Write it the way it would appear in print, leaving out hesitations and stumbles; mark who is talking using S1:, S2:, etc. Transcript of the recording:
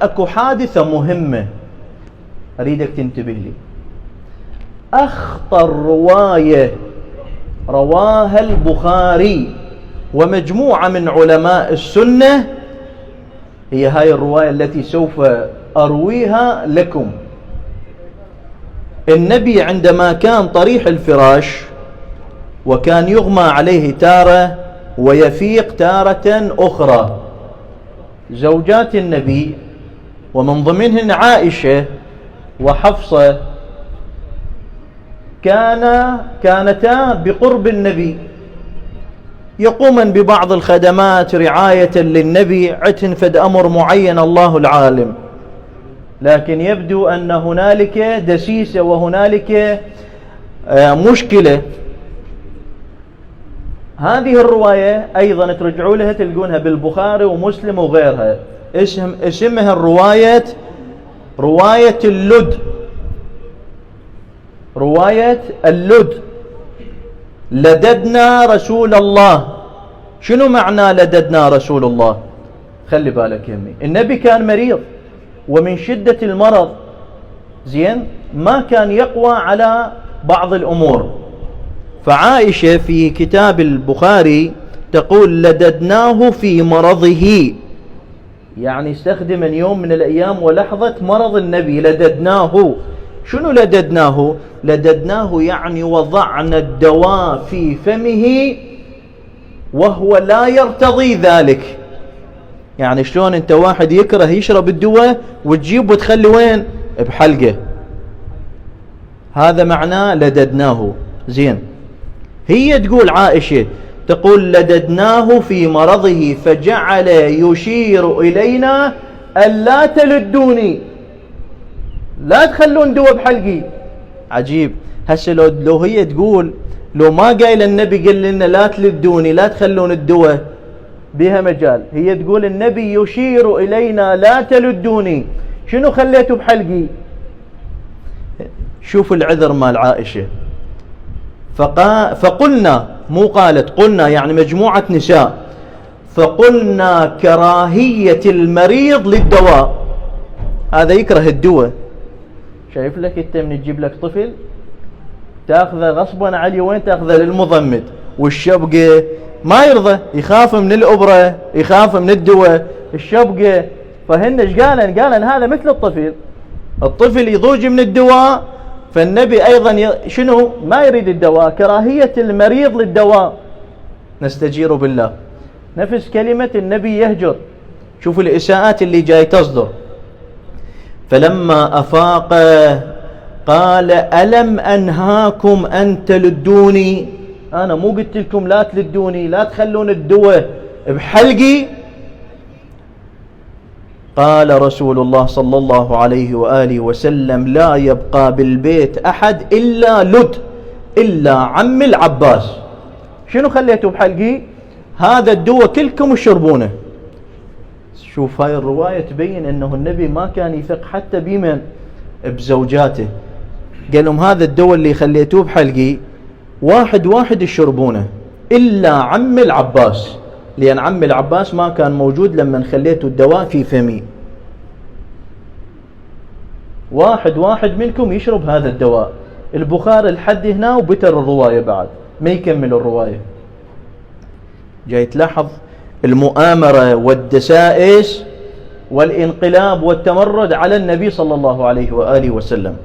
S1: اكو حادثة مهمة اريدك تنتبه لي. اخطر رواية رواها البخاري ومجموعة من علماء السنة هي هاي الرواية التي سوف ارويها لكم. النبي عندما كان طريح الفراش وكان يغمى عليه تارة ويفيق تارة اخرى، زوجات النبي ومن ضمنهن عائشة وحفصة كانتا بقرب النبي، يقومن ببعض الخدمات رعاية للنبي، عتن فد أمر معين الله العالم، لكن يبدو أن هنالك دسيسة وهنالك مشكلة. هذه الرواية أيضا ترجعوا لها تلقونها بالبخاري ومسلم وغيرها، اسمها رواية اللد. رواية اللد. لددنا رسول الله. شنو معنى لددنا رسول الله؟ خلي بالك يمي، النبي كان مريض ومن شدة المرض زين ما كان يقوى على بعض الأمور، فعائشة في كتاب البخاري تقول لددناه في مرضه، يعني استخدم يوم من الأيام ولحظة مرض النبي لددناه. شنو لددناه؟ لددناه يعني وضعنا الدواء في فمه وهو لا يرتضي ذلك. يعني شلون انت واحد يكره يشرب الدواء وتجيب وتخلي وين؟ بحلقه. هذا معناه لددناه. زين، هي تقول عائشة تقول لددناه في مرضه فجعل يشير إلينا ألا تلدوني، لا تخلون دواء بحلقي. عجيب. هسه لو هي تقول لو ما قايل النبي قال لنا لا تلدوني لا تخلون الدواء بها مجال، هي تقول النبي يشير إلينا لا تلدوني، شنو خليته بحلقي؟ شوف العذر مال عائشة. فقلنا، مو قالت، قلنا يعني مجموعة نساء، فقلنا كراهية المريض للدواء. هذا يكره الدواء. شايف لك انت من تجيب لك طفل تاخذه غصبا عليه وين تاخذه؟ للمضمد، والشبقة ما يرضى، يخاف من الأبرة، يخاف من الدواء، الشبقة. فهن ايش قالن هذا مثل الطفل يضوج من الدواء، فالنبي أيضا شنو؟ ما يريد الدواء، كراهية المريض للدواء. نستجير بالله. نفس كلمة النبي يهجر. شوفوا الإساءات اللي جاي تصدر. فلما أفاق قال ألم أنهاكم أن تلدوني؟ أنا مو قلت لكم لا تلدوني لا تخلون الدواء بحلقي؟ قال رسول الله صلى الله عليه وآله وسلم لا يبقى بالبيت أحد إلا لد إلا عم العباس. شنو خليته بحلقي؟ هذا الدواء كلكم تشربونه. شوف هاي الرواية تبين أنه النبي ما كان يثق حتى بمن؟ بزوجاته. قال لهم هذا الدواء اللي خليتوه بحلقي واحد يشربونه إلا عم العباس، لأن عم العباس ما كان موجود لما خليته الدواء في فمي. واحد منكم يشرب هذا الدواء. البخاري الحد هنا وبتر الرواية بعد ما يكمل الرواية. جاي تلاحظ المؤامرة والدسائس والانقلاب والتمرد على النبي صلى الله عليه وآله وسلم.